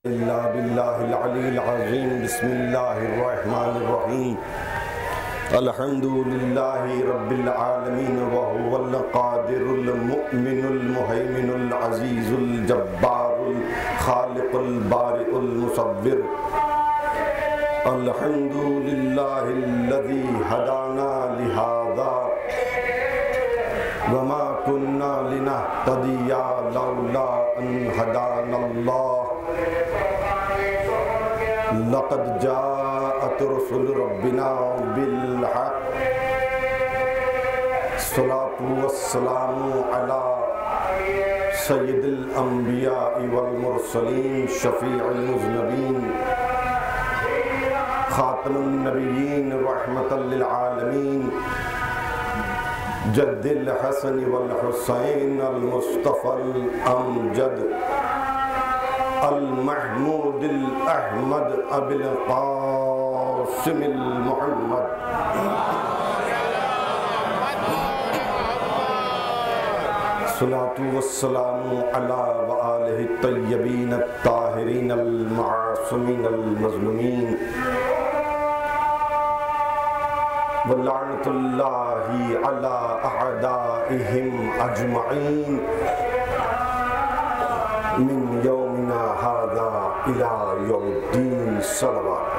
إلا بالله العلي العظيم بسم الله الرحمن الرحيم الحمد لله رب العالمين وهو القادر المؤمن المهيمن العزيز الجبار الخالق البارئ المصور الحمد لله الذي هدانا لهذا وما كنا لنهتدي لولا أن هدانا الله لقد جاءت رسل ربنا بالحق الصلاة والسلام على سيد الأنبياء والمرسلين شفيع المذنبين خاتم النبيين رحمة للعالمين جد الحسن والحسين المصطفى الأمجد المحمود الأحمد أبي القاسم المحمد الصلاة والسلام على وآله الطيبين الطاهرين المعصومين المظلومين ولعنة الله على أعدائهم أجمعين من يومنا هذا إلى يوم الدين صلوات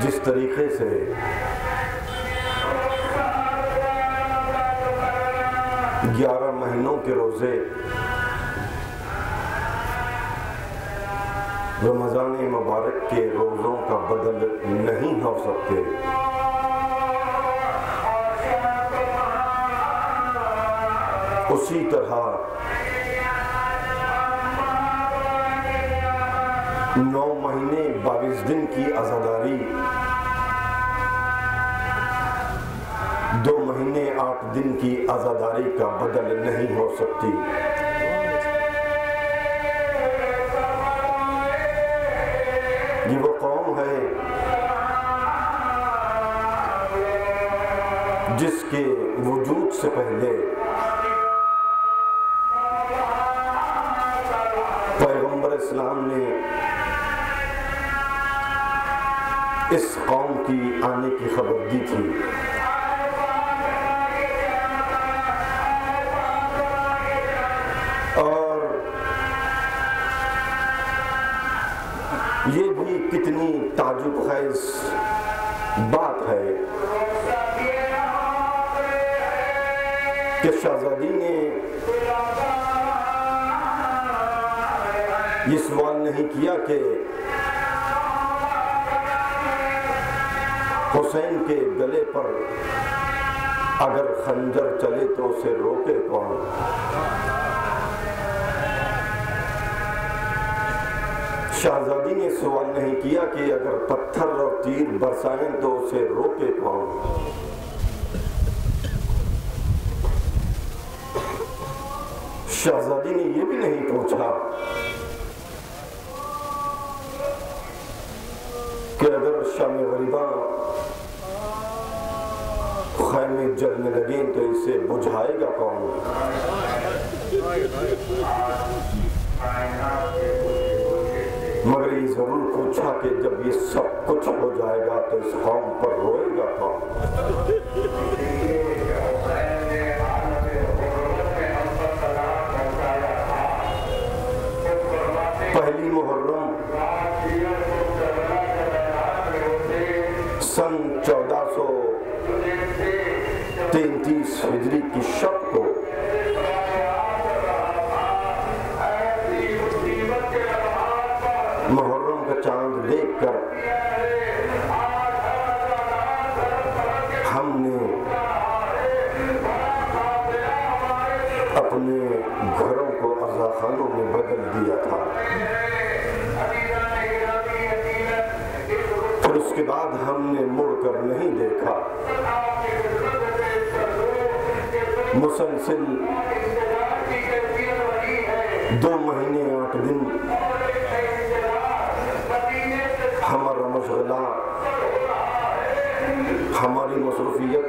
جس طریقے سے گیارہ مہینوں کے روزے رمضان مبارک کے روزوں کا بدل نہیں ہو سکتے، اسی طرح 9 مہینے 22 دن کی عزاداری 2 مہینے 8 دن کی عزاداری کا بدل نہیں ہو سکتی۔ یہ وہ قوم ہے جس کے وجود سے پہلے پیغمبر اسلام نے اس قوم کی آنے کی خبر دی تھی، اور یہ بھی کتنی تعجب خیز بات ہے کہ شہزادی نے یہ سوال نہیں کیا کہ حسین کے گلے پر اگر خنجر چلے تو اسے روکے کون؟ شہزادی نے سوال نہیں کیا کہ اگر پتھر اور تیر برسائیں تو اسے روکے کون؟ شہزادی نے یہ بھی نہیں پوچھا کہ اگر شام غریباں خیمے جلنے لگیں تو اسے بجھائے گا کون؟ مگر یہ ضرور پوچھا کہ جب یہ سب کچھ ہو جائے گا تو اس قوم پر روئے گا کون؟ پہلی محرم سن 1433 ہجری کی شب کو محرم کا چاند دیکھ کر ہم نے اپنے گھروں کو عزاخانوں میں بدل دیا تھا، اور اس کے بعد ہم نے مڑ کر نہیں دیکھا۔ مسلسل 2 مہینے 8 دن ہمارا مشغلہ ہماری ہماری مصروفیت،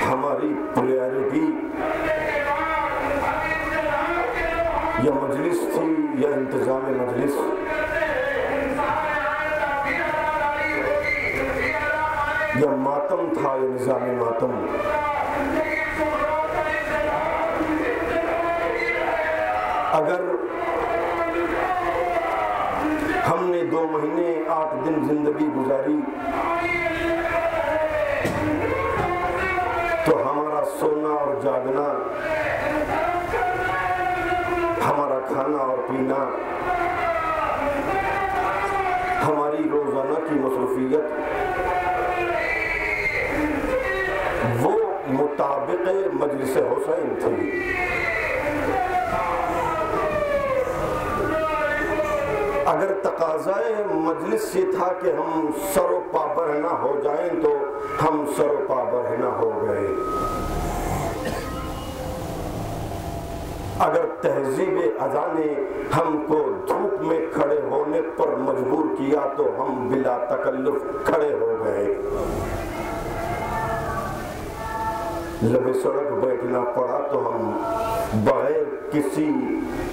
ہماری پریارٹی یا مجلس تھی یا انتظام مجلس، یا ماتم تھا یا نظام ماتم، اگر ہم نے 2 مہینے 8 دن زندگی گزاری تو ہمارا سونا اور جاگنا، ہمارا کھانا اور پینا، ہماری روزانہ کی مصروفیت وہ مطابق مجلس حسین تھی۔ اگر تقاضائے مجلس یہ تھا کہ ہم سر و پا برہنہ ہو جائیں تو ہم سر و پا برہنہ ہو گئے۔ اگر تہذیب ازاں نے ہم کو دھوپ میں کھڑے ہونے پر مجبور کیا تو ہم بلا تکلف کھڑے ہو گئے۔ لبِ سڑک بیٹھنا پڑا تو ہم بغیر کسی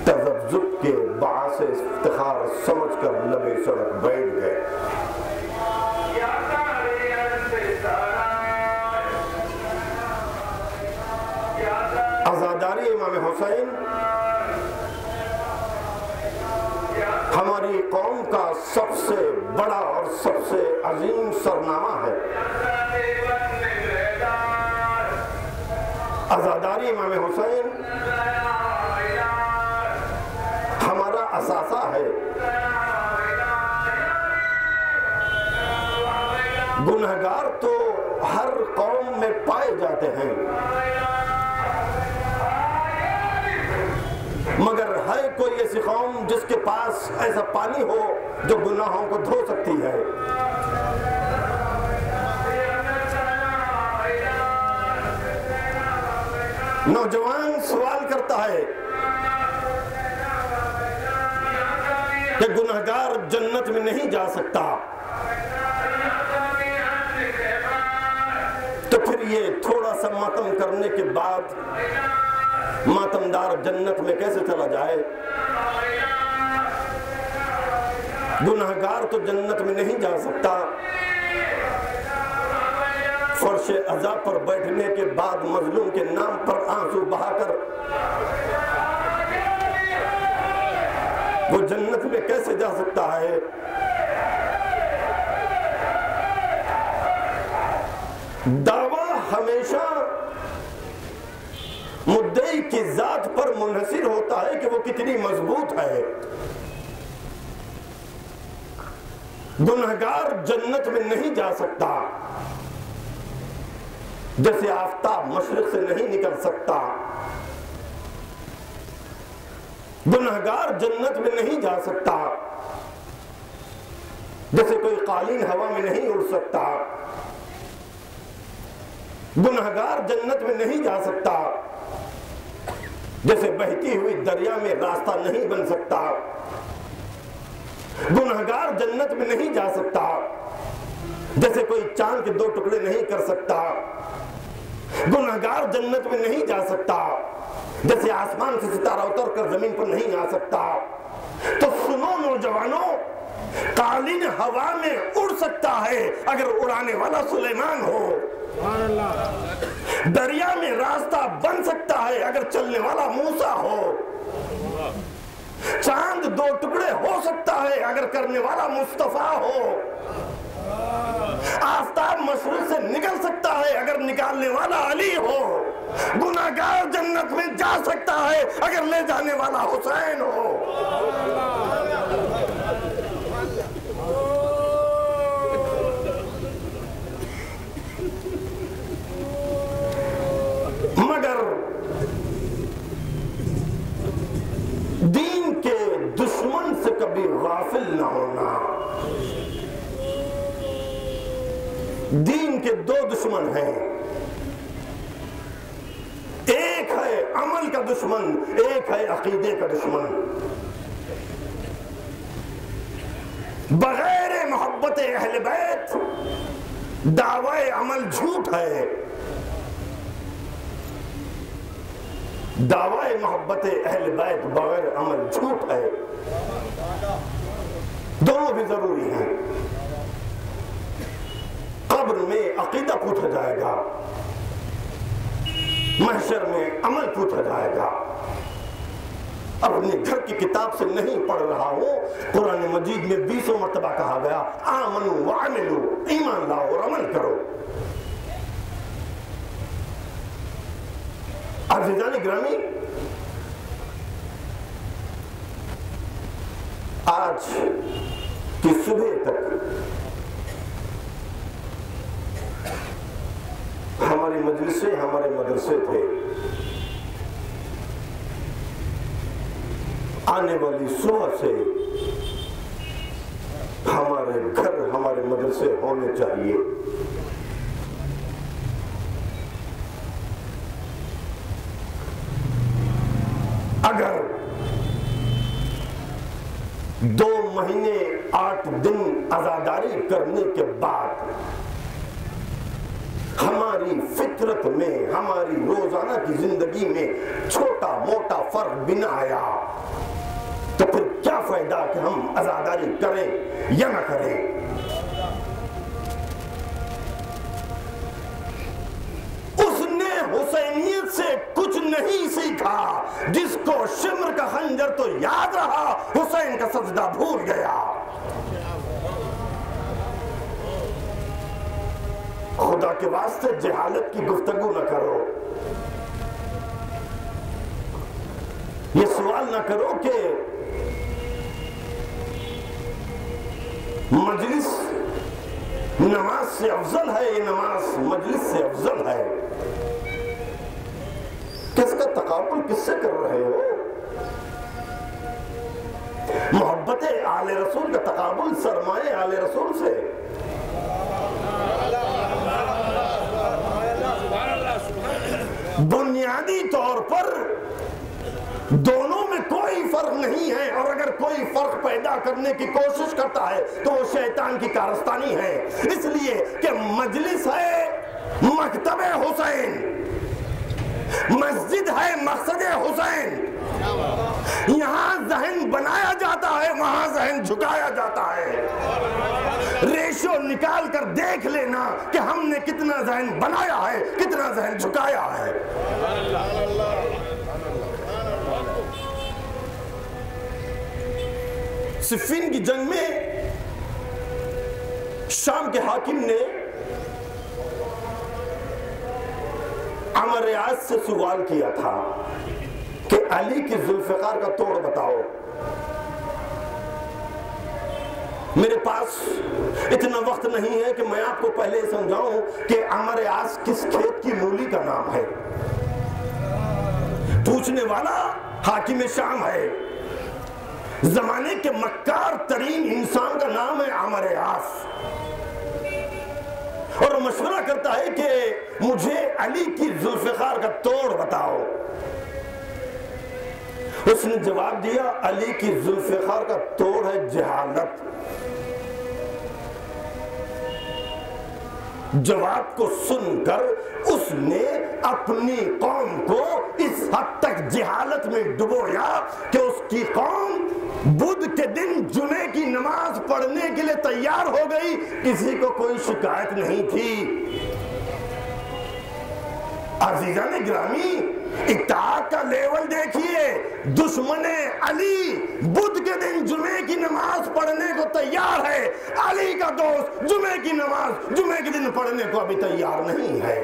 تذبذب کے باعث افتخار سمجھ کر لبِ سڑک بیٹھ گئے۔ عزاداری امام حسین ہماری قوم کا سب سے بڑا اور سب سے عظیم سرنامہ ہے۔ عزاداری امام حسین ہمارا اثاثہ ہے۔ گنہگار تو ہر قوم میں پائے جاتے ہیں، مگر ہے کوئی ایسی قوم جس کے پاس ایسا پانی ہو جو گناہوں کو دھو سکتی ہے؟ نوجوان سوال کرتا ہے کہ گنہگار جنت میں نہیں جا سکتا، تو پھر یہ تھوڑا سا ماتم کرنے کے بعد ماتمدار جنت میں کیسے چلا جائے؟ گنہگار تو جنت میں نہیں جا سکتا۔ فرش عزا پر بیٹھنے کے بعد مظلوم کے نام پر آنسو بہا کر وہ جنت میں کیسے جا سکتا ہے؟ دعویٰ ہمیشہ مدعی کی ذات پر منحصر ہوتا ہے کہ وہ کتنی مضبوط ہے۔ گنہگار جنت میں نہیں جا سکتا، جیسے آفتاب مشرق سے نہیں نکل سکتا۔ گنہگار جنت میں نہیں جا سکتا، جیسے کوئی قالین ہوا میں نہیں اڑ سکتا۔ گنہگار جنت میں نہیں جا سکتا، جیسے بہتی ہوئی دریا میں راستہ نہیں بن سکتا۔ گنہگار جنت میں نہیں جا سکتا، جیسے کوئی چاند کے 2 ٹکڑے نہیں کر سکتا۔ گنہگار جنت میں نہیں جا سکتا، جیسے آسمان سے ستارہ اتر کر زمین پر نہیں آ سکتا۔ تو سنو نوجوانوں، قالین ہوا میں اڑ سکتا ہے اگر اڑانے والا سلیمان ہو۔ دریا میں راستہ بن سکتا ہے اگر چلنے والا موسیٰ ہو۔ چاند 2 ٹکڑے ہو سکتا ہے اگر کرنے والا مصطفیٰ ہو۔ آفتاب مشرق سے نکل سکتا ہے اگر نکالنے والا علی ہو۔ گناہگار جنت میں جا سکتا ہے اگر لے جانے والا حسین ہو۔ مگر دین کے دشمن سے کبھی غافل نہ ہونا۔ دین کے 2 دشمن ہیں، ایک ہے عمل کا دشمن، ایک ہے عقیدے کا دشمن۔ بغیر محبت محبت اہل بیت دعوی عمل جھوٹ ہے، دعوی محبت اہل بیت بغیر عمل جھوٹ ہے، دونوں بھی ضروری ہیں۔ قبر میں عقیدہ پوچھا جائے گا، محشر میں عمل پوچھا جائے گا۔ اپنے گھر کی کتاب سے نہیں پڑھ رہا ہوں، قرآن مجید میں 20 مرتبہ کہا گیا آمنوا وعملوا، ایمان لاؤ اور عمل کرو۔ عزیزان گرامی، آج کی صبح تک ہماری مجلسیں، ہمارے مدرسے تھے، آنے والی صبح سے ہمارے گھر، ہمارے مدرسے ہونے چاہیے۔ اگر 2 مہینے 8 دن عزاداری کرنے کے بعد ہماری فطرت میں، ہماری روزانہ کی زندگی میں چھوٹا موٹا فرق بھی نہ آیا تو پھر کیا فائدہ کہ ہم عزاداری کریں یا نہ کریں؟ اس نے حسینیت سے کچھ نہیں سیکھا، جس کو شمر کا خنجر تو یاد رہا، حسین کا سجدہ بھول گیا۔ خدا کے واسطے جہالت کی گفتگو نہ کرو، یہ سوال نہ کرو کہ مجلس نماز سے افضل ہے، یہ نماز مجلس سے افضل ہے۔ کس کا تقابل کس سے کر رہے ہو؟ محبت آل رسول کا تقابل سرمایہ آل رسول سے۔ بنیادی طور پر دونوں میں کوئی فرق نہیں ہے، اور اگر کوئی فرق پیدا کرنے کی کوشش کرتا ہے تو وہ شیطان کی کارستانی ہے، اس لیے کہ مجلس ہے مکتب حسین، مسجد ہے مقصد حسین، یہاں ذہن بنایا جاتا ہے، وہاں ذہن جھکایا جاتا ہے۔ ریشو نکال کر دیکھ لینا کہ ہم نے کتنا ذہن بنایا ہے، کتنا ذہن جھکایا ہے۔ صفین کی جنگ میں شام کے حاکم نے عمر عاص سے سوال کیا تھا کہ علی کی ذوالفقار کا توڑ بتاؤ۔ میرے پاس اتنا وقت نہیں ہے کہ میں آپ کو پہلے سمجھاؤں کہ عمر عاص کس کھیت کی مولی کا نام ہے۔ پوچھنے والا حاکم شام ہے، زمانے کے مکار ترین انسان کا نام ہے عمر عاص، اور مشورہ کرتا ہے کہ مجھے علی کی ذوالفقار کا توڑ بتاؤ۔ اس نے جواب دیا علی کی ذوالفقار کا توڑ ہے جہالت۔ جواب کو سن کر اس نے اپنی قوم کو اس حد تک جہالت میں ڈبویا کہ اس کی قوم بدھ کے دن جمعے کی نماز پڑھنے کے لیے تیار ہو گئی، کسی کو کوئی شکایت نہیں تھی۔ عزیزان گرامی، اطاعت کا لیول دیکھیے، دشمن علی بدھ کے دن جمعے کی نماز پڑھنے کو تیار ہے، علی کا دوست جمعے کی نماز جمعے کے دن پڑھنے کو ابھی تیار نہیں ہے۔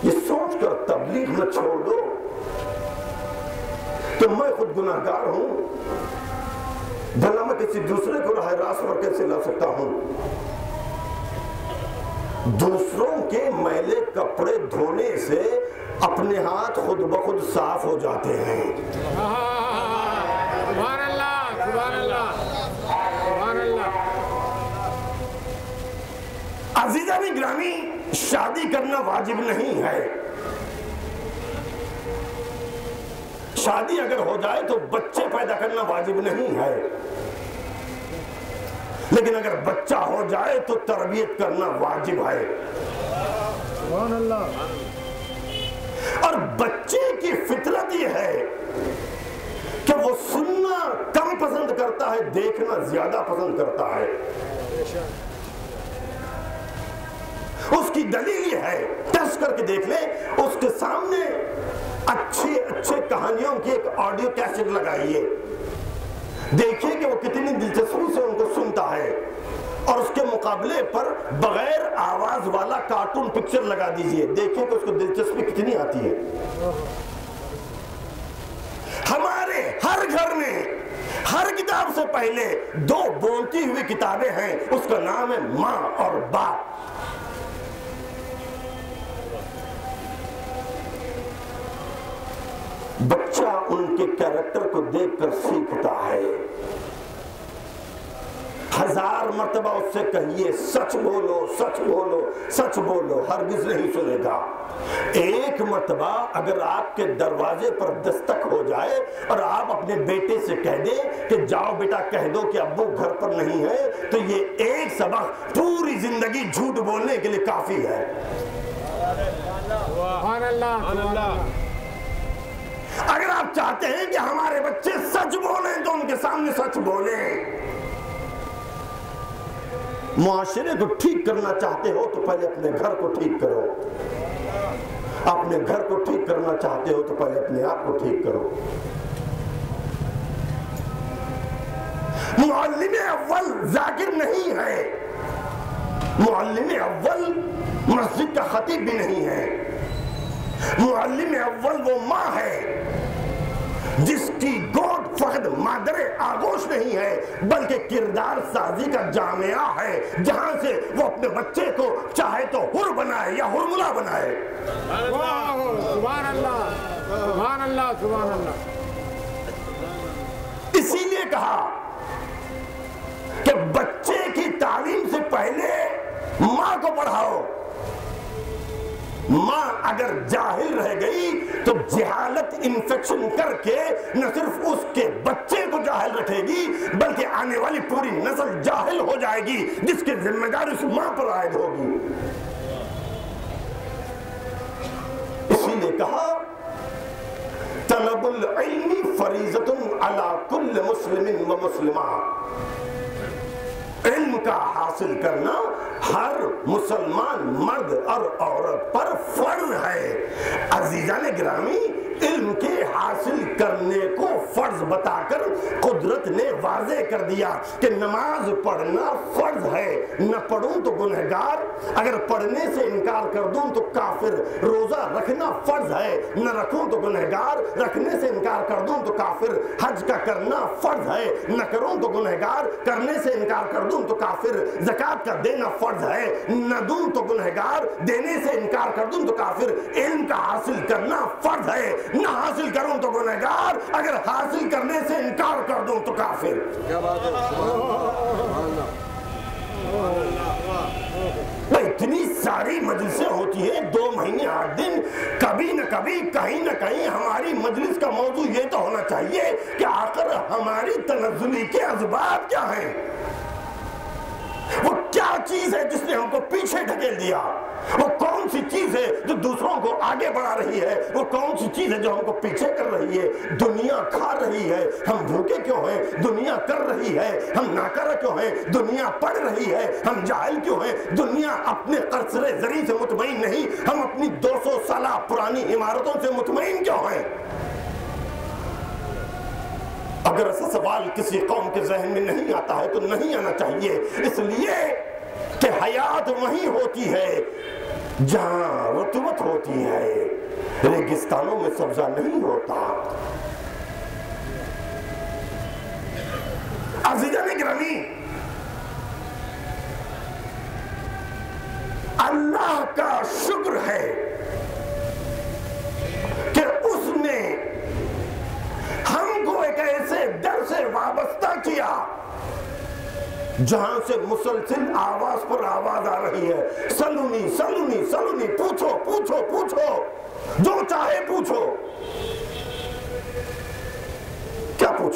یہ سوچ کر تبلیغ نہ چھوڑ دو کہ میں خود گناہگار ہوں، بھلا میں کسی دوسرے کو راہ راست پر کیسے لا سکتا ہوں؟ دوسروں کے میلے کپڑے دھونے سے اپنے ہاتھ خود بخود صاف ہو جاتے ہیں۔ سبحان اللہ، سبحان اللہ، سبحان اللہ۔ عزیزان گرامی، شادی کرنا واجب نہیں ہے، شادی اگر ہو جائے تو بچے پیدا کرنا واجب نہیں ہے، لیکن اگر بچہ ہو جائے تو تربیت کرنا واجب ہے۔ سبحان اللہ۔ اور بچے کی فطرت یہ ہے کہ وہ سننا کم پسند کرتا ہے، دیکھنا زیادہ پسند کرتا ہے۔ اس کی دلیل یہ ہے، ٹیسٹ کر کے دیکھ لیں، اس کے سامنے اچھے کہانیوں کی ایک آڈیو کیسٹ لگائیے، دیکھیے کہ وہ کتنی دلچسپی سے ان کو سنتا ہے، اور اس کے مقابلے پر بغیر آواز والا کارٹون پکچر لگا دیجئے، دیکھیں کہ اس کو دلچسپی کتنی آتی ہے۔ ہمارے ہر گھر میں ہر کتاب سے پہلے دو بولتی ہوئی کتابیں ہیں، اس کا نام ہے ماں اور باپ۔ بچہ ان کے کیریکٹر کو دیکھ کر سیکھتا ہے۔ 1000 مرتبہ اس سے کہیے سچ بولو سچ بولو سچ بولو، ہرگز نہیں سنے گا۔ ایک مرتبہ اگر آپ کے دروازے پر دستک ہو جائے اور آپ اپنے بیٹے سے کہہ دیں کہ جاؤ بیٹا کہہ دو کہ ابو گھر پر نہیں ہے، تو یہ ایک سبق پوری زندگی جھوٹ بولنے کے لیے کافی ہے۔ سبحان اللہ۔ اگر آپ چاہتے ہیں کہ ہمارے بچے سچ بولیں تو ان کے سامنے سچ بولیں۔ معاشرے کو ٹھیک کرنا چاہتے ہو تو پہلے اپنے گھر کو ٹھیک کرو، اپنے گھر کو ٹھیک کرنا چاہتے ہو تو پہلے اپنے آپ کو ٹھیک کرو۔ معلم اول ذاکر نہیں ہے، معلم اول مسجد کا خطیب بھی نہیں ہے، معلم اول وہ ماں ہے جس کی گود فقط مادر آغوش نہیں ہے بلکہ کردار سازی کا جامعہ ہے، جہاں سے وہ اپنے بچے کو چاہے تو حر بنائے یا حرملہ بنائے۔ سبحان اللہ سبحان اللہ سبحان اللہ۔ اسی لیے کہا کہ بچے کی تعلیم سے پہلے ماں کو پڑھاؤ۔ ماں اگر جاہل رہ گئی تو جہالت انفیکشن کر کے نہ صرف اس کے بچے کو جاہل رکھے گی بلکہ آنے والی پوری نسل جاہل ہو جائے گی، جس کی ذمہ داری اس ماں پر عائد ہوگی۔ اسی لیے کہا طلب العلم فریضۃ علی کل مسلم و مسلمہ، علم کا حاصل کرنا ہر مسلمان مرد اور عورت پر فرض ہے۔ عزیزان گرامی، علم کے حاصل کرنے کو فرض بتا کر قدرت نے واضح کر دیا کہ نماز پڑھنا فرض ہے، نہ پڑھوں تو گنہگار، اگر پڑھنے سے انکار کر دوں تو کافر، روزہ رکھنا فرض ہے، نہ رکھوں تو گنہگار، رکھنے سے انکار کر دوں تو کافر، حج کا کرنا فرض ہے، نہ کروں تو گنہگار، کرنے سے انکار کر دوں تو کافر، زکوٰۃ کا دینا فرض ہے، نہ دوں تو گنہگار، دینے سے انکار کر دوں تو کافر۔ علم کا حاصل کرنا فرض ہے، نہ حاصل کروں تو گنہگار، اگر حاصل کرنے سے انکار کر دوں تو کافر۔ کیا بات ہے۔ اتنی ساری مجلسیں ہوتی ہیں، 2 مہینے 8 دن، کبھی نہ کبھی کہیں نہ کہیں ہماری مجلس کا موضوع یہ تو ہونا چاہیے کہ آخر ہماری تنزلی کے اسباب کیا ہیں، وہ کیا چیز ہے جس نے ہم کو پیچھے ڈھکیل دیا، وہ کون سی چیز ہے جو دوسروں کو آگے بڑھا رہی ہے، وہ کون سی چیز ہے جو ہم کو پیچھے کر رہی ہے۔ دنیا کھا رہی ہے، ہم بھوکے کیوں ہیں؟ دنیا کر رہی ہے، ہم ناکارہ کیوں ہیں؟ دنیا پڑھ رہی ہے، ہم جاہل کیوں ہیں؟ دنیا اپنے قرصرے زرعی سے مطمئن نہیں، ہم اپنی 200 سالہ پرانی عمارتوں سے مطمئن کیوں ہیں؟ اگر ایسا سوال کسی قوم کے ذہن میں نہیں آتا ہے تو نہیں آنا چاہیے، اس لیے کہ حیات وہیں ہوتی ہے جہاں رطوبت ہوتی ہے، ریگستانوں میں سبزہ نہیں ہوتا۔ عزیزان گرامی، اللہ کا شکر ہے کہ اس نے ہم کو ایک ایسے در سے وابستہ کیا جہاں سے مسلسل آواز پر آواز آ رہی ہے، سلونی سلونی سلونی، پوچھو پوچھو پوچھو، جو چاہے پوچھو۔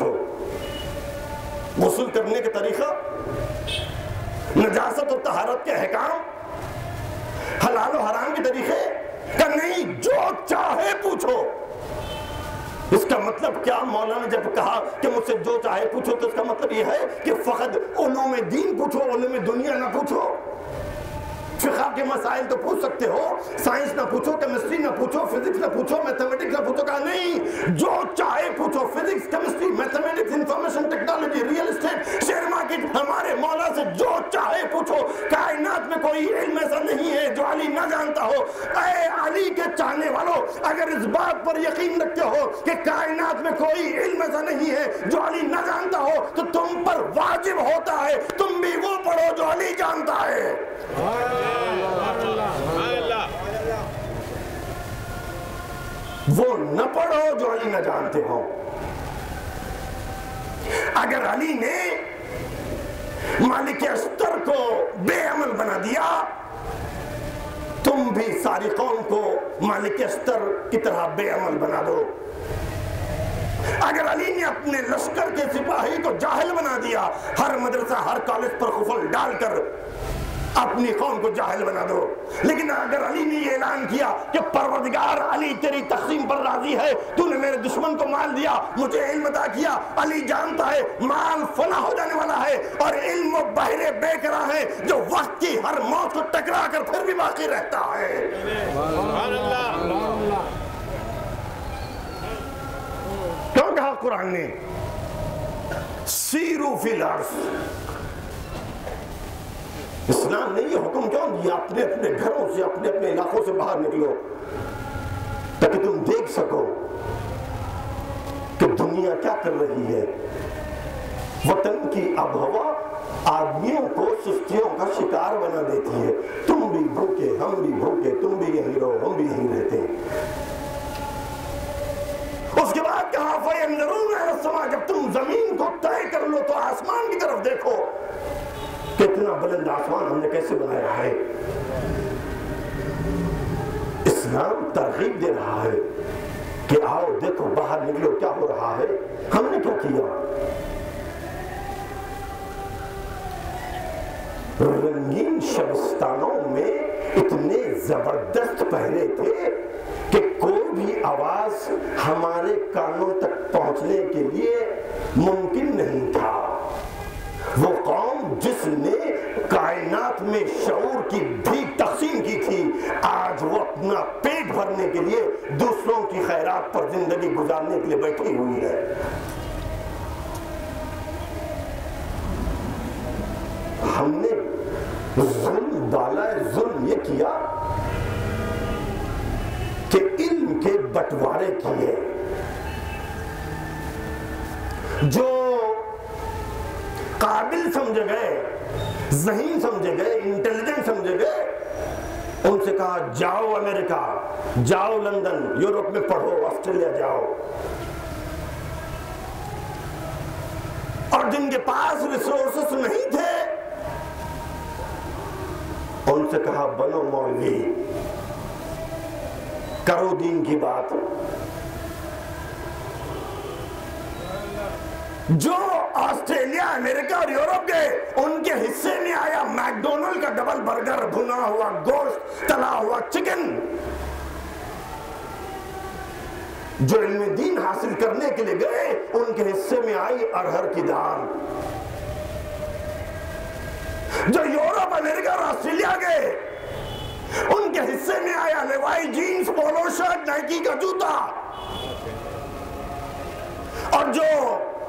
پوچھو، غسل کرنے کا طریقہ، نجاست و طہارت کے احکام، حلال و حرام کے طریقے کہ نہیں، جو چاہے پوچھو۔ اس کا مطلب کیا؟ مولانا جب کہا کہ مجھ سے جو چاہے پوچھو تو اس کا مطلب یہ ہے کہ فقط علوم دین پوچھو، علوم دنیا نہ پوچھو۔ فقہ کے مسائل تو پوچھ سکتے ہو، سائنس نہ پوچھو، کیمسٹری نہ پوچھو، فزکس نہ پوچھو، میتھمیٹکس نہ پوچھو۔ کہا نہیں، جو چاہے پوچھو، physics, chemistry, mathematics, information technology, real estate, share market, ہمارے مولا سے جو چاہے پوچھو۔ کائنات میں کوئی علم ایسا نہیں ہے جو علی نہ جانتا ہو۔ اے علی کے چاہنے والوں، اگر اس بات پر یقین رکھتے ہو کہ کائنات میں کوئی علم ایسا نہیں ہے جو علی نہ جانتا ہو، تو تم پر واجب ہوتا ہے تم بھی وہ پڑھو جو علی جانتا ہے۔ وہ نہ پڑھو جو علی نہ جانتے ہو۔ اگر علی نے مالک اشتر کو بے عمل بنا دیا، تم بھی ساری قوم کو مالک اشتر کی طرح بے عمل بنا دو۔ اگر علی نے اپنے لشکر کے سپاہی کو جاہل بنا دیا، ہر مدرسہ ہر کالج پر قفل ڈال کر اپنی قوم کو جاہل بنا دو۔ لیکن اگر علی نے یہ اعلان کیا کہ پروردگار علی تیری تقسیم پر راضی ہے، تو نے میرے دشمن کو مال دیا، مجھے علم عطا کیا، علی جانتا ہے مال فنا ہو جانے والا ہے اور علم و بحر بے کرا ہے جو وقت کی ہر موت کو ٹکرا کر پھر بھی باقی رہتا ہے۔ کیوں کہا قرآن نے سیرو فی الارض؟ اسلام نے یہ حکم کیوں دیا؟ اپنے اپنے گھروں سے، اپنے اپنے علاقوں سے باہر نکلو تاکہ تم دیکھ سکو کہ دنیا کیا کر رہی ہے۔ وطن کی آب و ہوا آدمیوں کو سستیوں کا شکار بنا دیتی ہے۔ تم بھی بھوکے، ہم بھی بھوکے، تم بھی یہیں رہو، ہم بھی یہیں رہتے ہیں۔ اس کے بعد کہا فَيَنْظُرُونَ إِلَى السَّمَاءِ، جب تم زمین کو طے کر لو تو آسمان کی طرف دیکھو، کتنا بلند آسمان ہم نے کیسے بنایا ہے۔ اسلام ترغیب دے رہا ہے کہ آؤ دیکھو، باہر نکلو، کیا ہو رہا ہے، ہم نے کیا کیا۔ رنگین شبستانوں میں اتنے زبردست پہرے تھے کہ کوئی بھی آواز ہمارے کانوں تک پہنچنے کے لیے ممکن نہیں تھا۔ وہ قوم جس نے کائنات میں شعور کی بھیک تقسیم کی تھی، آج وہ اپنا پیٹ بھرنے کے لیے دوسروں کی خیرات پر زندگی گزارنے کے لیے بیٹھی ہوئی ہے۔ ہم نے ظلم بالائے ظلم یہ کیا کہ علم کے بٹوارے کیے۔ جو قابل سمجھے گئے، ذہین سمجھے گئے، انٹیلیجنٹ سمجھے گئے، ان سے کہا جاؤ امریکہ، جاؤ لندن، یورپ میں پڑھو، آسٹریلیا جاؤ۔ اور جن کے پاس ریسورسز نہیں تھے ان سے کہا بنو مولوی، کرو دین کی بات۔ جو آسٹریلیا، امریکہ اور یورپ گئے، ان کے حصے میں آیا میک ڈونلڈ کا ڈبل برگر، بھنا ہوا گوشت، تلا ہوا چکن۔ جو علم دین حاصل کرنے کے لیے گئے، ان کے حصے میں آئی ارہر کی دال۔ جو یورپ، امریکہ اور آسٹریلیا گئے، ان کے حصے میں آیا لیوائی جینز، پولو شرٹ، نائکی کا جوتا۔ اور جو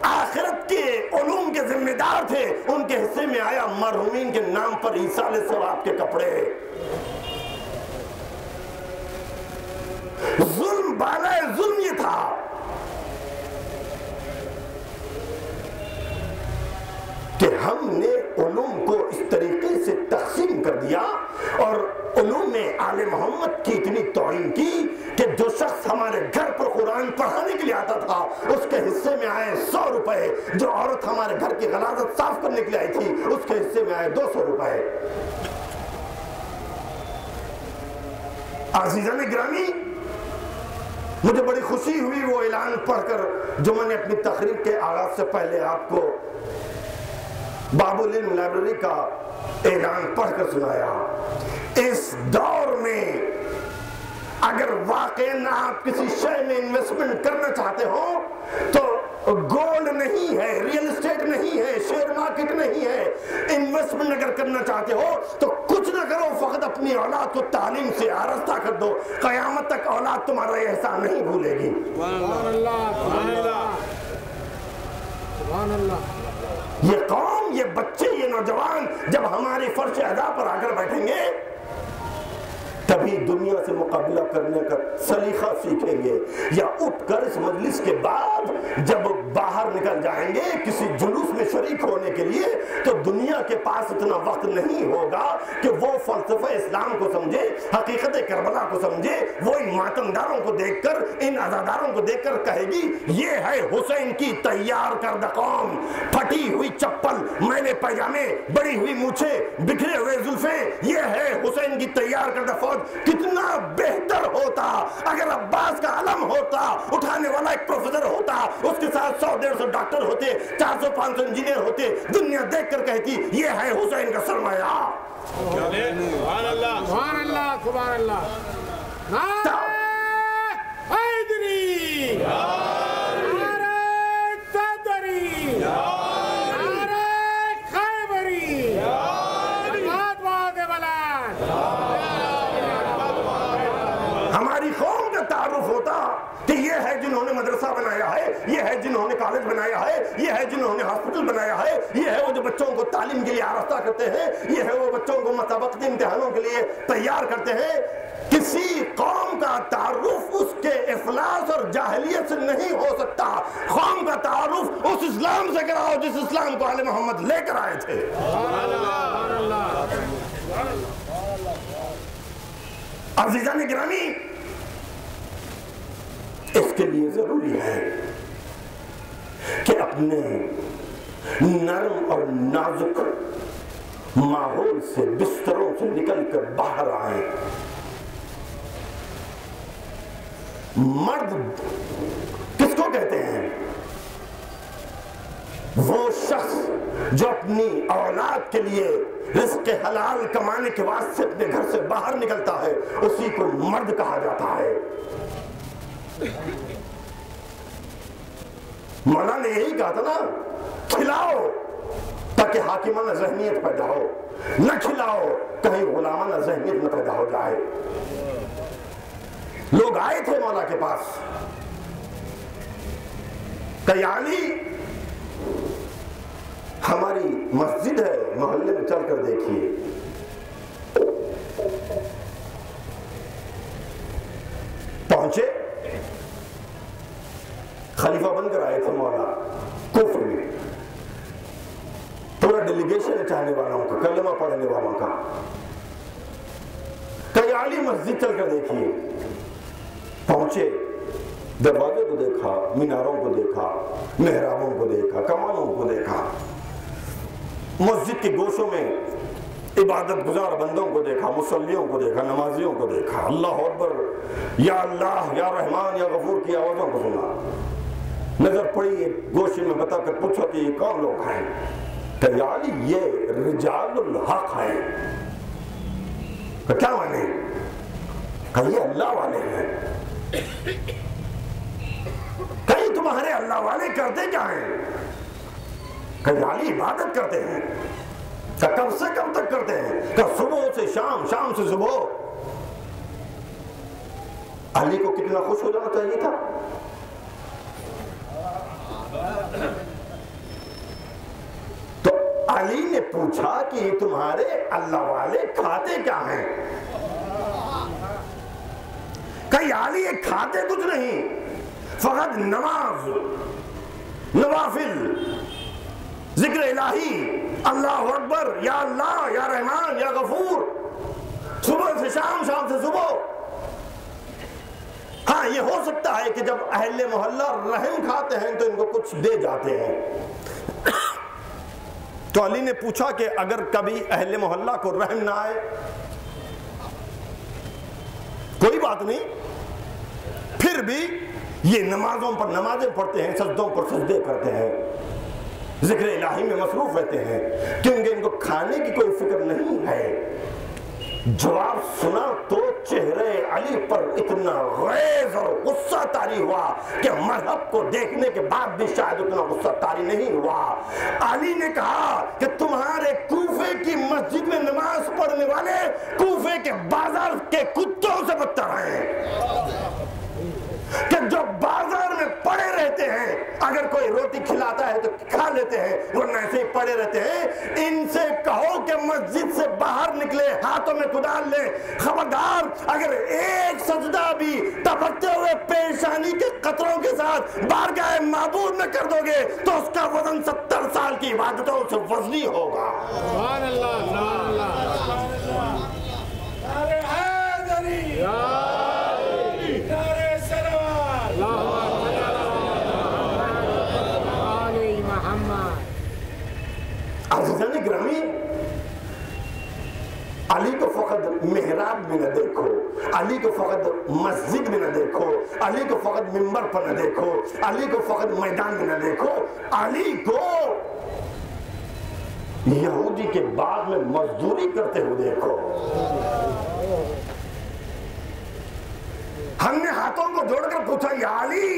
آخرت کے علوم کے ذمہ دار تھے، ان کے حصے میں آیا مرحومین کے نام پر ایصال ثواب کے کپڑے۔ ظلم بالائے ظلم یہ تھا کہ ہم نے علوم کو اس طریقے سے تقسیم کر دیا اور علوم میں آل محمد کی اتنی توہین کی کہ جو شخص ہمارے گھر پر قرآن پڑھانے کے لیے آتا تھا اس کے حصے میں آئے 100 روپے، جو عورت ہمارے گھر کی غلاظت صاف کرنے کے لیے آئی تھی اس کے حصے میں آئے 200 روپے۔ عزیزان گرامی، مجھے بڑی خوشی ہوئی وہ اعلان پڑھ کر جو میں نے اپنی تقریر کے آغاز سے پہلے آپ کو باب العلم لائبریری کا اعلان پڑھ کر سنایا۔ اس دور میں اگر واقعاً آپ کسی شے میں انویسٹمنٹ کرنا چاہتے ہو تو گولڈ نہیں ہے، ریئل اسٹیٹ نہیں ہے، شیئر مارکیٹ نہیں ہے، انویسٹمنٹ اگر کرنا چاہتے ہو تو کچھ نہ کرو، فقط اپنی اولاد کو تعلیم سے آراستہ کر دو، قیامت تک اولاد تمہارا یہ احسان نہیں بھولے گی۔ سبحان اللہ، سبحان اللہ، سبحان اللہ۔ یہ قوم، یہ بچے، یہ نوجوان جب ہماری فرش ادا پر آ کر بیٹھیں گے تبھی دنیا سے مقابلہ کرنے کا سلیقہ سیکھیں گے، یا اٹھ کر اس مجلس کے بعد جب باہر نکل جائیں گے کسی جلوس میں شریک ہونے کے لیے تو دنیا کے پاس اتنا وقت نہیں ہوگا کہ وہ فلسفہ اسلام کو سمجھے، حقیقت کربلا کو سمجھے۔ وہ ان ماتمداروں کو دیکھ کر، ان عزاداروں کو دیکھ کر کہے گی یہ ہے حسین کی تیار کردہ قوم، پھٹی ہوئی چپل، میلے پیجامے، بڑی ہوئی مونچھیں، بکھرے ہوئے زلفیں، یہ ہے حسین کی تیار کردہ فوج۔ کتنا بہتر ہوتا اگر عباس کا علم ہوتا، اٹھانے والا ایک پروفیسر ہوتا، اس کے ساتھ 100-150 ڈاکٹر ہوتے، 400-500 انجینئر ہوتے، دنیا دیکھ کر کہتی یہ ہے حسین کا سرمایہ۔ سبحان اللہ، سبحان اللہ، سبحان اللہ۔ نعرہ حیدری، نعرہ صدری، نعرہ خیبری، بہت بہت بلند۔ ہماری قوم کا تعارف ہوتا کہ یہ ہے جنہوں نے مدرسہ بنایا ہے، یہ ہے جنہوں نے کالج بنایا ہے، یہ ہے جنہوں نے ہاسپٹل بنایا ہے، یہ ہے وہ جو بچوں کو تعلیم کے لیے آراستہ کرتے ہیں، یہ ہے وہ بچوں کو مسابقتی امتحانوں کے لیے تیار کرتے ہیں۔ کسی قوم کا تعارف اس کے افلاس اور جاہلیت سے نہیں ہو سکتا، قوم کا تعارف اس اسلام سے کراؤ جس اسلام کو آل محمد لے کر آئے تھے۔ عزیزان گرامی، اس کے لیے ضروری ہے کہ اپنے نرم اور نازک ماحول سے، بستروں سے نکل کر باہر آئیں۔ مرد کس کو کہتے ہیں؟ وہ شخص جو اپنی اولاد کے لیے رزق حلال کمانے کے واسطے اپنے گھر سے باہر نکلتا ہے، اسی کو مرد کہا جاتا ہے۔ مولا نے یہی کہا تھا نا، کھلاؤ تاکہ حاکمانہ ذہنیت پیدا ہو، نہ کھلاؤ کہیں غلامانہ ذہنیت نہ پیدا ہو جائے۔ لوگ آئے تھے مولا کے پاس، کہ یا علی ہماری مسجد ہے، محلے میں چل کر دیکھیے۔ پہنچے، خلیفہ بن کر آئے تھے مولا کوفہ میں، پورا ڈیلیگیشن ہے چاہنے والوں کا، کلمہ پڑھنے والوں کا، کہ یا علی مسجد چل کر دیکھیے۔ پہنچے، دروازے کو دیکھا، میناروں کو دیکھا، محرابوں کو دیکھا، کمانوں کو دیکھا، مسجد کے گوشوں میں عبادت گزار بندوں کو دیکھا، مصلیوں کو دیکھا، نمازیوں کو دیکھا، اللہ اکبر، یا اللہ، یا رحمان، یا غفور کی آوازوں کو سنا۔ نظر پڑی ایک گوشے میں، بتا کر پوچھا کہ یہ کون لوگ ہیں؟ کہ یا علی یہ رجال الحق ہیں۔ کہ کیا مانے؟ کہ یہ اللہ والے ہیں۔ کہیں تمہارے اللہ والے کرتے کیا ہیں؟ کہ یا علی عبادت کرتے ہیں۔ کہ کب سے کب تک کرتے ہیں؟ کہ صبح سے شام، شام سے صبح۔ علی کو کتنا خوش ہو جانا چاہیے تھا۔ تو علی نے پوچھا کہ یہ تمہارے اللہ والے کھاتے کیا ہیں؟ کہ یا علی یہ کھاتے کچھ نہیں، فقط نماز، نوافل، ذکر الہی، اللہ اکبر، یا اللہ، یا رحمان، یا غفور، صبح سے شام، شام سے صبح۔ ہاں یہ ہو سکتا ہے کہ جب اہل محلہ رحم کھاتے ہیں تو ان کو کچھ دے جاتے ہیں۔ تو علی نے پوچھا کہ اگر کبھی اہل محلہ کو رحم نہ آئے؟ کوئی بات نہیں، پھر بھی یہ نمازوں پر نمازیں پڑھتے ہیں، سجدوں پر سجدے کرتے ہیں، ذکر الہی میں مصروف رہتے ہیں، کیونکہ ان کو کھانے کی کوئی فکر نہیں ہے۔ جواب سنا تو چہرے علی پر اتنا غیظ اور غصہ طاری ہوا کہ مذہب کو دیکھنے کے بعد بھی شاید اتنا غصہ طاری نہیں ہوا۔ علی نے کہا کہ تمہارے کوفے کی مسجد میں نماز پڑھنے والے کوفے کے بازار کے کتوں سے بدتر ہیں، کہ جو بازار میں پڑے رہتے ہیں، اگر کوئی روٹی کھلاتا ہے تو کھا لیتے ہیں، ورنہ ایسے ہی پڑے رہتے ہیں۔ ان سے کہو کہ مسجد سے باہر نکلے، ہاتھوں میں کدال لے، خبردار اگر ایک سجدہ بھی ٹپکتے ہوئے پیشانی کے قطروں کے ساتھ بارگاہ معبود میں کر دو گے تو اس کا وزن 70 سال کی عبادتوں سے وزنی ہوگا۔ سبحان اللہ، سبحان اللہ۔ نعرہ حیدری، نعرہ سلوات، اللہم صل علی محمد۔ عزیزان گرامی، علی کو فقط محراب میں نہ دیکھو، علی کو فقط مسجد میں نہ دیکھو، علی کو فقط منبر پر نہ دیکھو، علی کو فقط میدان میں نہ دیکھو، علی کو یہودی کے باغ میں مزدوری کرتے ہوئے دیکھو۔ ہم نے ہاتھوں کو جوڑ کر پوچھا، یا علی،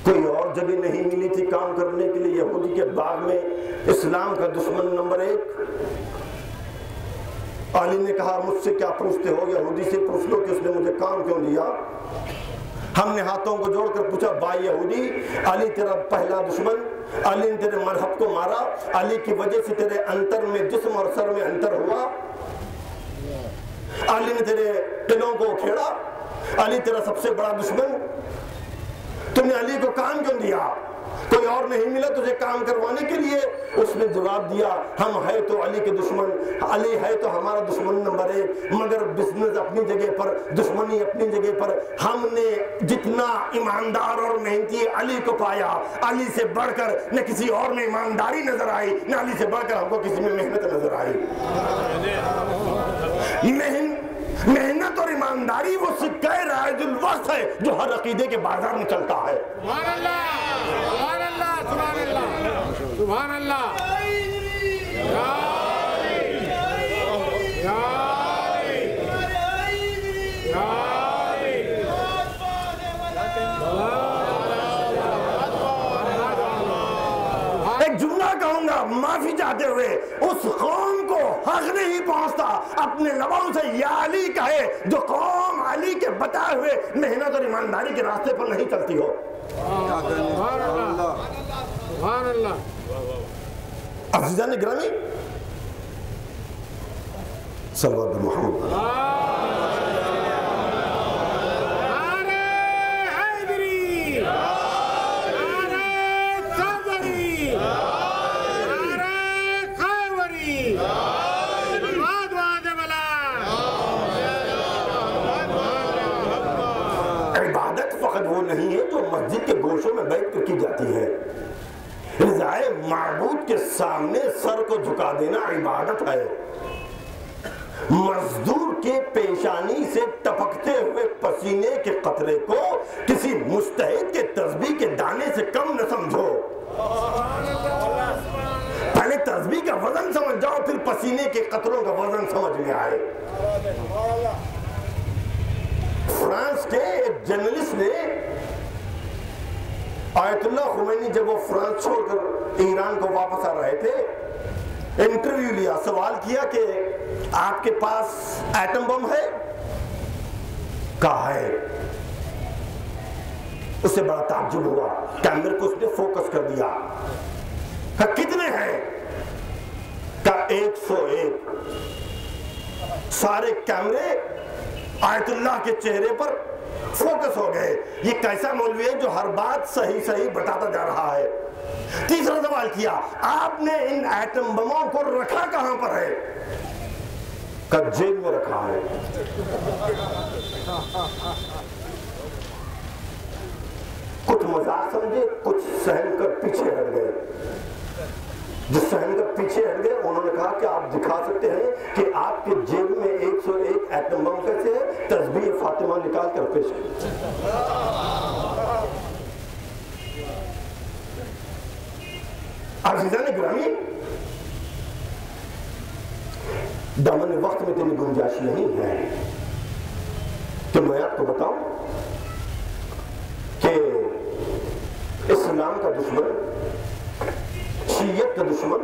کوئی اور جگہ نہیں ملی تھی کام کرنے کے لیے یہودی کے باغ میں، اسلام کا دشمن نمبر 1؟ علی نے کہا، مجھ سے کیا پوچھتے ہو، یہودی سے پوچھ لو کہ اس نے مجھے کام کیوں دیا۔ ہم نے ہاتھوں کو جوڑ کر پوچھا، بھائی یہودی، علی تیرا پہلا دشمن، علی نے تیرے مذہب کو مارا، علی کی وجہ سے تیرے انتر میں، جسم اور سر میں انتر ہوا، علی نے تیرے قلعوں کو کھیڑا، علی تیرا سب سے بڑا دشمن، تم نے علی کو کام کیوں دیا؟ کوئی اور نہیں ملا تجھے کام کروانے کے لیے؟ اس نے جواب دیا، ہم ہے تو علی کے دشمن، علی ہے تو ہمارا دشمن نمبر 1، مگر بزنس اپنی جگہ پر، دشمنی اپنی جگہ پر۔ ہم نے جتنا ایماندار اور محنتی علی کو پایا، علی سے بڑھ کر نہ کسی اور میں ایمانداری نظر آئی، نہ علی سے بڑھ کر ہم کو کسی میں محنت نظر آئی۔ محنت اور ایمانداری وہ سکہ رائج الوقت ہے جو ہر عقیدے کے بازار میں چلتا ہے۔ سبحان اللہ، سبحان اللہ، سبحان اللہ، سبحان اللہ۔ ایک جملہ کہوں گا معافی چاہتے ہوئے، اس قوم کو حق نہیں پہنچتا اپنے لبوں سے یا علی کہے جو قوم علی کے بتائے ہوئے محنت اور ایمانداری کے راستے پر نہیں چلتی ہو۔ سبحان اللہ، سبحان اللہ۔ عزیزان گرامی، صلوات محمد۔ نعرہ حیدری، نعرہ صدری، نعرہ خیبری، آباد واد بلند۔ عبادت فقط وہ نہیں ہے جو مسجد کے گوشوں میں بیٹھ کر کی جاتی ہے، رضائے معبود کے سامنے سر کو جھکا دینا عبادت ہے۔ مزدور کے پیشانی سے ٹپکتے ہوئے پسینے کے قطرے کو کسی مجتہد کے تسبیح کے دانے سے کم نہ سمجھو۔ پہلے تسبیح کا وزن سمجھ جاؤ، پھر پسینے کے قطروں کا وزن سمجھ میں آئے۔ فرانس کے ایک جرنلسٹ نے آیت اللہ خمینی جب وہ فرانس چھوڑ کر ایران کو واپس آ رہے تھے، انٹرویو لیا، سوال کیا کہ آپ کے پاس ایٹم بم ہے؟ کہا ہے۔ اس سے بڑا تعجب ہوا، کیمرے کو اس نے فوکس کر دیا، کہا کتنے ہیں؟ کہا 101۔ سارے کیمرے آیت اللہ کے چہرے پر فوکس ہو گئے، یہ کیسا مولوی ہے جو ہر بات صحیح صحیح بتاتا جا رہا ہے۔ تیسرا سوال کیا، آپ نے ان ایٹم بموں کو رکھا کہاں پر ہے؟ کہا جیل میں رکھا ہے۔ کچھ مذاق سمجھے، کچھ سہن کر پیچھے ہٹ گئے۔ جو سہن کر پیچھے ہٹ گئے انہوں نے کہا کہ آپ دکھا سکتے ہیں کہ آپ کے جیب میں 101 ایٹم بم کیسے ہے؟ تسبیح فاطمہ نکال کر پیش کریں۔ عزیزان گرامی، دامن وقت میں اتنی گنجائش نہیں ہے کہ میں آپ کو بتاؤں کہ اسلام کا دشمن، شیعت کا دشمن،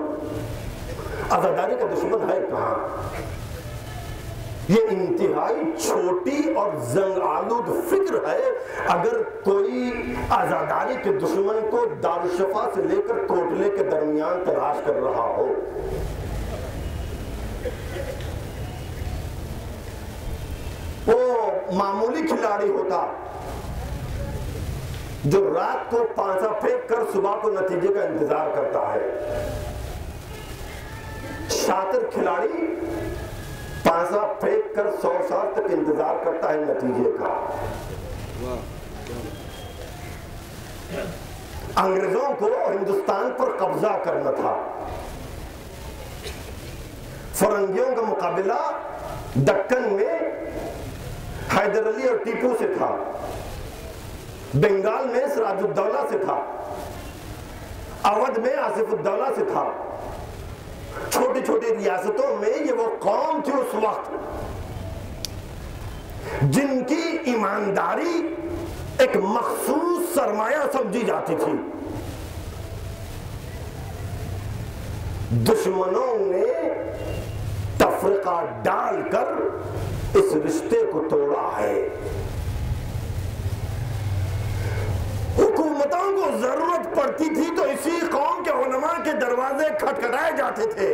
آزاداری کا دشمن ہے کہاں؟ یہ انتہائی چھوٹی اور زنگ آلود فکر ہے۔ اگر کوئی آزاداری کے دشمن کو دارالشفا سے لے کر کوٹلے کے درمیان تلاش کر رہا ہو، وہ معمولی کھلاڑی ہوتا جو رات کو پانسا پھینک کر صبح کو نتیجے کا انتظار کرتا ہے۔ شاطر کھلاڑی پانسا پھینک کر 100 سال تک انتظار کرتا ہے نتیجے کا۔ انگریزوں کو ہندوستان پر قبضہ کرنا تھا۔ فرنگیوں کا مقابلہ دکن میں حیدر علی اور ٹیپو سے تھا، بنگال میں سراج الدولہ سے تھا، اودھ میں آصف الدولہ سے تھا۔ چھوٹی چھوٹی ریاستوں میں یہ وہ قوم تھی اس وقت جن کی ایمانداری ایک مخصوص سرمایہ سمجھی جاتی تھی۔ دشمنوں نے تفرقہ ڈال کر اس رشتے کو توڑا ہے۔ حکومتوں کو ضرورت پڑتی تھی تو اسی قوم کے علماء کے دروازے کھٹکھٹائے جاتے تھے۔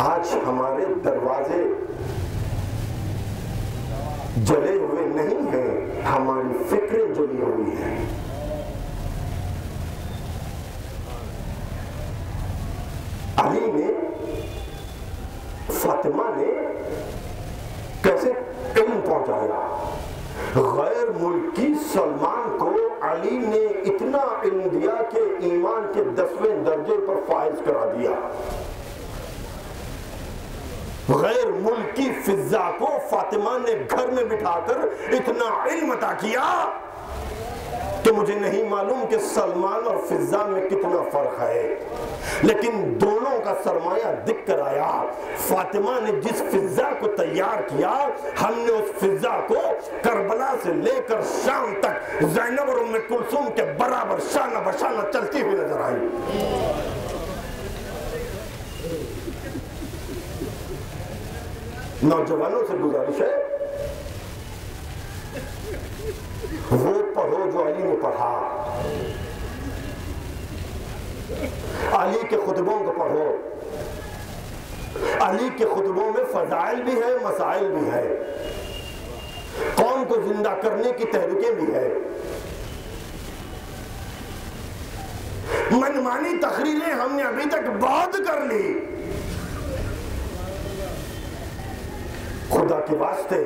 آج ہمارے دروازے جلے ہوئے نہیں ہیں، ہماری فکریں جلی ہوئی ہیں۔ علی نے، فاطمہ نے کیسے علم پہنچایا؟ غیر ملکی سلمان کو علی نے اتنا علم دیا کہ ایمان کے 10ویں درجے پر فائز کرا دیا۔ غیر ملکی فضا کو فاطمہ نے گھر میں بٹھا کر اتنا علم عطا کیا کہ مجھے نہیں معلوم کہ سلمان اور فضا میں کتنا فرق ہے، لیکن دونوں کا سرمایہ دکھ کر آیا۔ فاطمہ نے جس فضا کو تیار کیا، ہم نے اس فضا کو کربلا سے لے کر شام تک زینب اور ام کلثوم کے برابر شانہ بشانہ چلتی ہوئی نظر آئی۔ نوجوانوں سے گزارش ہے، وہ پڑھو جو علی نے پڑھا، علی کے خطبوں کو پڑھو۔ علی کے خطبوں میں فضائل بھی ہے، مسائل بھی ہے، قوم کو زندہ کرنے کی تحریکیں بھی ہے۔ منمانی تقریریں ہم نے ابھی تک بہت کر لی۔ خدا کے واسطے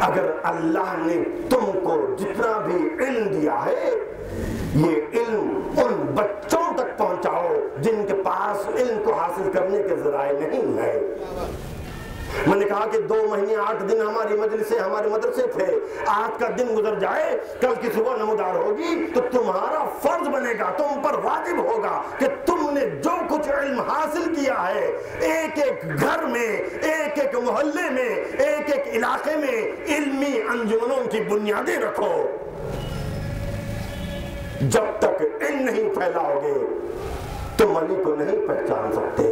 اگر اللہ نے تم کو جتنا بھی علم دیا ہے، یہ علم ان بچوں تک پہنچاؤ جن کے پاس علم کو حاصل کرنے کے ذرائع نہیں ہے۔ میں نے کہا کہ 2 مہینے 8 دن ہماری مجلسیں، ہمارے مدرسے تھے، آج کا دن گزر جائے، کل کی صبح نمودار ہوگی تو تمہارا فرض بنے گا، تم پر واجب ہوگا کہ تم نے جو کچھ علم حاصل کیا ہے، ایک ایک گھر میں، ایک ایک محلے میں، ایک ایک علاقے میں علمی انجمنوں کی بنیادیں رکھو۔ جب تک علم نہیں پھیلاؤ گے تم علی کو نہیں پہچان سکتے۔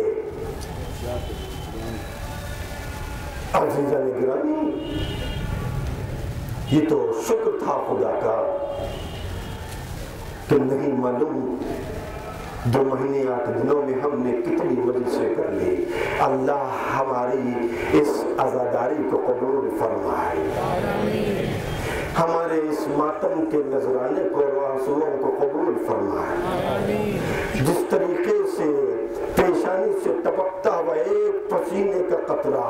عزیزان گرامی، یہ تو شکر تھا خدا کا کہ نہیں معلوم 2 مہینے 8 دنوں میں ہم نے کتنی مجلسیں کر لی۔ اللہ ہماری اس عزاداری کو قبول فرمائے، ہمارے اس ماتم کے نذرانے کو اور آنسوؤں کو قبول فرمائے۔ جس طریقے سے پیشانی سے ٹپکتا ہوا ایک پسینے کا قطرہ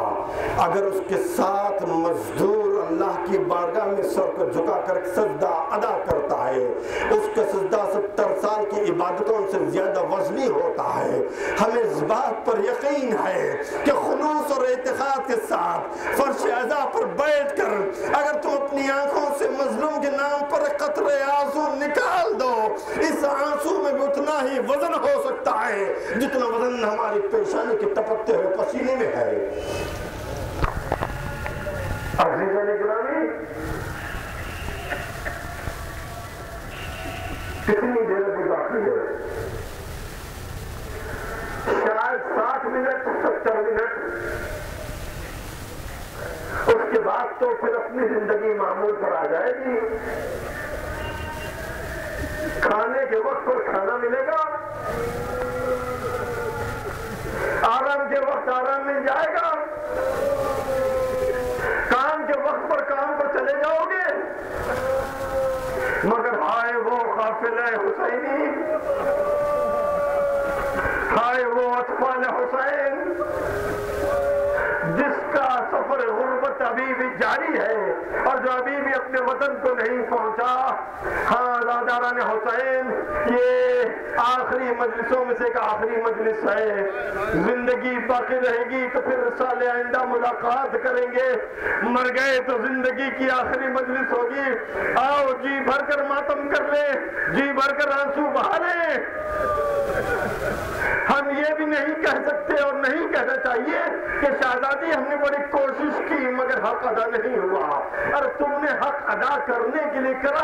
اگر اس کے ساتھ مزدور اللہ کی بارگاہ میں سر کو جھکا کر سجدہ ادا کرتا ہے، اس کا سجدہ 70 سال کی عبادتوں سے زیادہ وزنی ہوتا ہے۔ ہمیں اس بات پر یقین ہے کہ خلوص اور اعتقاد کے ساتھ فرش عزا پر بیٹھ کر اگر تم اپنی آنکھوں سے مظلوم کے نام پر قطرے آنسو نکال دو، اس آنسو میں بھی اتنا ہی وزن ہو سکتا ہے جتنا وزن ہماری پیشانی کے ٹپکتے ہوئے پسینے میں ہے۔ عزیزان گرامی، کتنی دیر ابھی باقی ہے؟ شاید 60 منٹ 70 منٹ، اس کے بعد تو پھر اپنی زندگی معمول پر آ جائے گی۔ کھانے کے وقت پر کھانا ملے گا، آرام کے وقت آرام مل جائے گا، کام کے وقت پر کام پر چلے جاؤ گے، مگر ہائے وہ قافلہ حسینی، ہائے وہ اطفال حسین جس کا سفر غربت ابھی بھی جاری ہے اور جو ابھی بھی اپنے وطن کو نہیں پہنچا۔ ہاں عزاداران حسین، یہ آخری مجلسوں میں سے ایک آخری مجلس ہے، زندگی باقی رہے گی تو پھر سال آئندہ ملاقات کریں گے، مر گئے تو زندگی کی آخری مجلس ہوگی۔ آؤ جی بھر کر ماتم کر لیں، جی بھر کر آنسو بہا لیں۔ ہم یہ بھی نہیں کہہ سکتے اور نہیں کہنا چاہیے کہ شہزادی ہم نے بڑی کوشش کی مگر حق ادا نہیں ہوا۔ اور تم نے حق ادا کرنے کے لیے کیا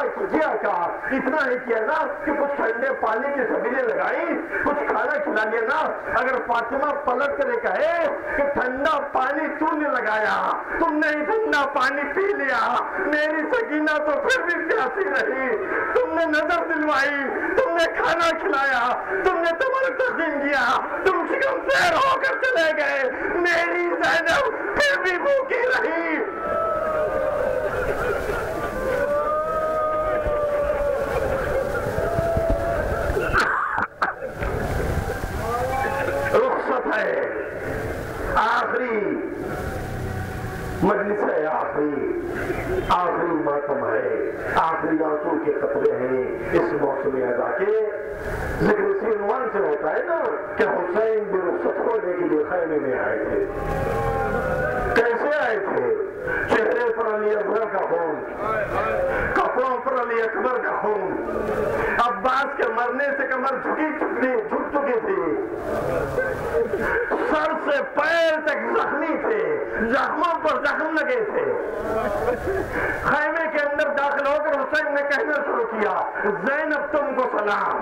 اتنا ہی کیا نا کہ کچھ ٹھنڈے پانی کی سبیلیں لگائی، کچھ کھانا کھلا لیا نا۔ اگر فاطمہ پلٹ کر کہے کہ ٹھنڈا پانی تو نے لگایا، تم نے ہی ٹھنڈا پانی پی لیا، میری سکینہ تو پھر بھی پیاسی رہی، تم نے نظر دلوائی، تم نے کھانا کھلایا، تم نے تمہارا تقسیم کیا، تم شکم سیر ہو کر چلے گئے، میری زینب پھر بھی بھوکی رہی۔ رخصت ہے، آخری مجلس ہے، آخری ماتم ہے، آخری آنسو کے قطرے ہیں اس موسم عزا کے۔ ذکر اسی عنوان سے ہوتا ہے نا کہ حسین بھی رخصت ہونے کے لیے خیمے میں آئے تھے۔ کیسے آئے تھے؟ چہرے پر علی اکبر کا خون، کپڑوں پر علی اکبر کا خون، عباس کے مرنے سے کمر جھک چکی تھی، سر سے پیر تک زخمی تھے، زخموں پر زخم لگے تھے۔ خیمے کے اندر داخل ہو کر حسین نے کہنا شروع کیا، زینب تم کو سلام،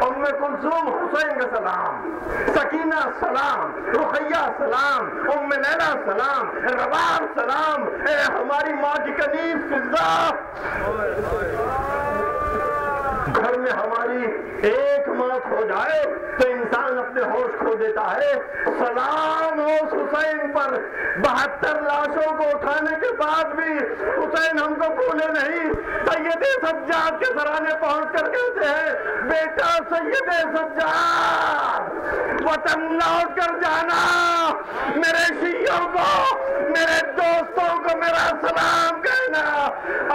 ام کلثوم حسین کا سلام، سکینہ سلام، رقیہ سلام، ام لیلا سلام، رباب سلام، اے ہماری ماں کی کنیز فضا، گھر میں ہماری ایک موت ہو جائے تو انسان اپنے ہوش کھو دیتا ہے، سلام ہو حسین پر۔ 72 لاشوں کو اٹھانے کے بعد بھی حسین ہم کو بھولے نہیں۔ سید سجاد کے سرانے پہنچ کر کہتے ہیں، بیٹا سید سجاد وطن لوٹ کر جانا، میرے شیعوں کو، میرے دوستوں کو میرا سلام کہنا۔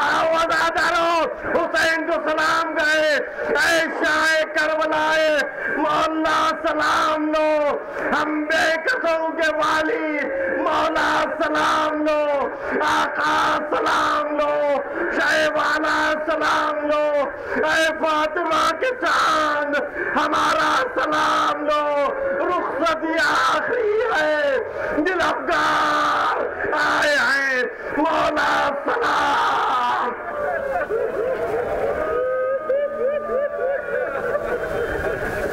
آؤ عزادارو، حسین کو سلام گئے، اے شاہ کربلائے مولا سلام لو، ہم بے کسوں کے والی مولا سلام لو، آقا سلام لو، شاہ والا سلام لو، اے فاطمہ کے چاند ہمارا سلام لو، رخصت آخری ہے، دل افگار آئے ہیں، مولا سلام۔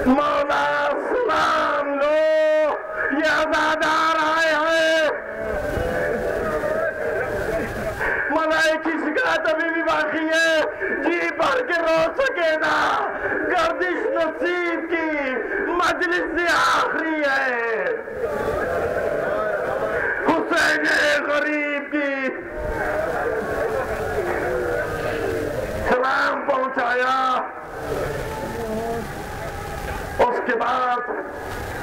مولا سلام لو، یہ عزادار آئے ہیں۔ ملائی کی شکایت ابھی بھی باقی ہے، جی بھر کے رو سکے نا، گردش نصیب کی مجلس آخری ہے، حسین غریب کی سلام پہنچایا۔ اس کے بعد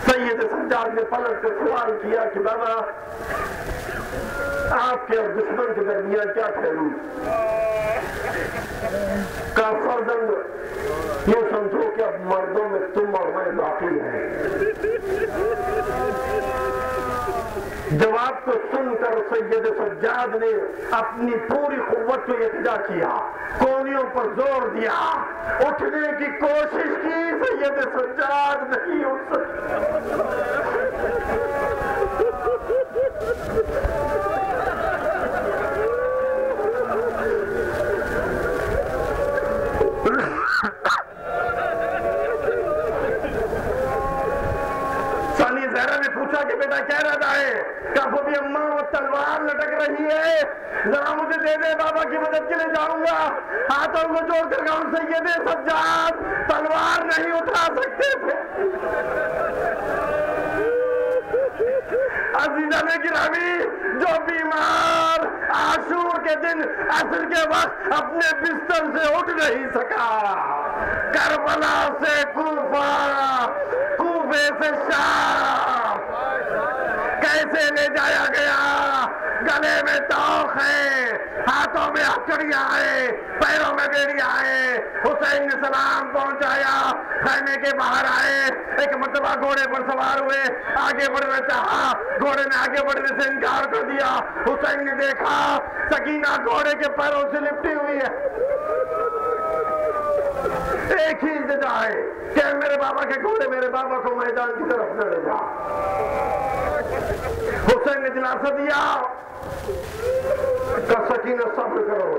سید سجاد نے پلٹ کر سوال کیا کہ بابا آپ کے اور دشمن کے درمیان کیا ٹھہری؟ کہا فرزند یہ سمجھو کہ اب مردوں میں تم اور میں باقی ہیں۔ جواب کو سن کر سید سجاد نے اپنی پوری قوت کو اتجا کیا، کونیوں پر زور دیا، اٹھنے کی کوشش کی، سید سجاد نہیں اٹھ سکے۔ پوچھا کہ بیٹا کیا ارادہ ہے؟ کہا وہ بھی اماں وہ تلوار لٹک رہی ہے، ذرا مجھے دے دے، بابا کی مدد کے لیے جاؤں گا۔ ہاتھوں کو جوڑ کر کہا سید سجاد تلوار نہیں اٹھا سکتے تھے۔ عزیزان گرامی، جو بیمار عاشور کے دن عصر کے وقت اپنے بستر سے اٹھ نہیں سکا، کربلا سے کوفہ، کوفے سے شام کیسے لے جایا گیا؟ گلے میں توق ہے، ہاتھوں میں ہتھڑیاں ہیں، پیروں میں بیڑیاں ہیں۔ حسین نے سلام پہنچایا، خیمے کے باہر آئے، ایک مرتبہ گھوڑے پر سوار ہوئے، آگے بڑھنا چاہا، گھوڑے نے آگے بڑھنے سے انکار کر دیا۔ حسین نے دیکھا سکینہ گھوڑے کے پیروں سے لپٹی ہوئی ہے۔ ایک ہی التجا ہے کہ میرے بابا کے گھوڑے میرے بابا کو میدان کی طرف نہ لے جا۔ حسین نے دلاسا دیا کہ سکینہ صبر کرو،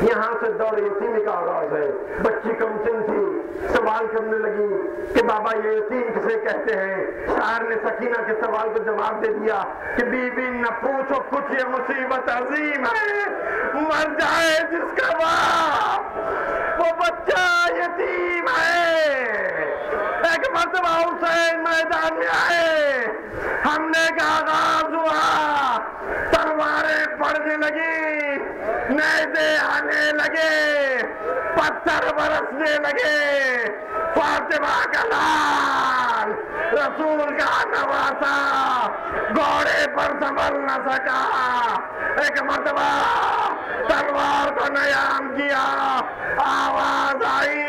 یہاں سے دور یتیمی کا آغاز ہے۔ بچی کم سن تھی، سوال کرنے لگی کہ بابا یہ یتیم کسے کہتے ہیں؟ شاعر نے سکینہ کے سوال کو جواب دے دیا کہ بی بی نہ پوچھو کچھ، یہ مصیبت عظیم ہے، مر جائے جس کا باپ وہ بچہ یتیم ہے۔ ایک مرتبہ حسین میدان میں آئے، حملے کا آغاز ہوا، تلواریں پڑنے لگی، نیزے آنے لگے، پتھر برسنے لگے۔ فاطمہ کا لال، رسول کا نواسا گھوڑے پر سنبھل نہ سکا، ایک مرتبہ تلوار کو نیام کیا، آواز آئی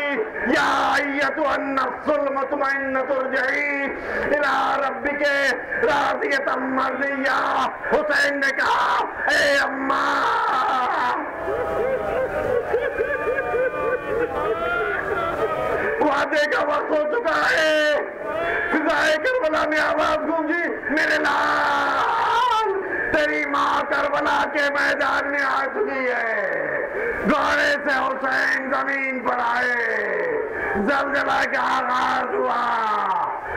یا ایتھا النفس المطمئنۃ ارجعی الی ربک راضیۃ مرضیہ۔ حسین نے کہا اے اماں، وعدے کا وقت ہو چکا ہے۔ فضائے کربلا میں آواز گونجی میرے لال، تیری ماں کربلا کے میدان میں آ چکی ہے۔ گھوڑے سے حسین زمین پر آئے، زلزلہ کا آغاز ہوا،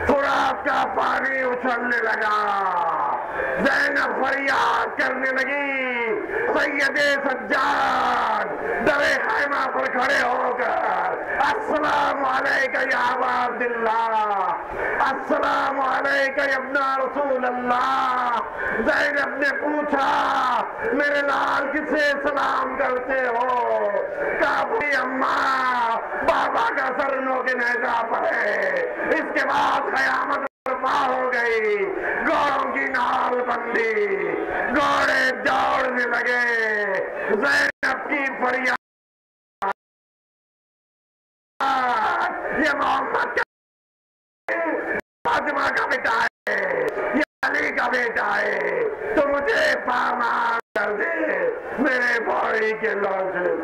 فرات کا پانی اچھلنے لگا، زینب فریاد کرنے لگی۔ سید سجاد در خیمہ پر کھڑے ہو کر السلام علیکہ یا ابا عبداللہ، السلام علیکہ یا ابن رسول اللہ۔ زینب نے پوچھا میرے لال کسے سلام کرتے ہو؟ کہا بڑی اماں، بابا کا سر نو کے نیزہ پر ہے۔ اس کے بعد قیامت برپا ہو گئی، گھوڑوں کی نال بندی، گھوڑے دوڑنے لگے، زینب کی فریاد یہ محمد کا فاطمہ کا بیٹا ہے، یہ علی کا بیٹا ہے، تو مجھے پامال کر دے، میرے بھائی کے لال سے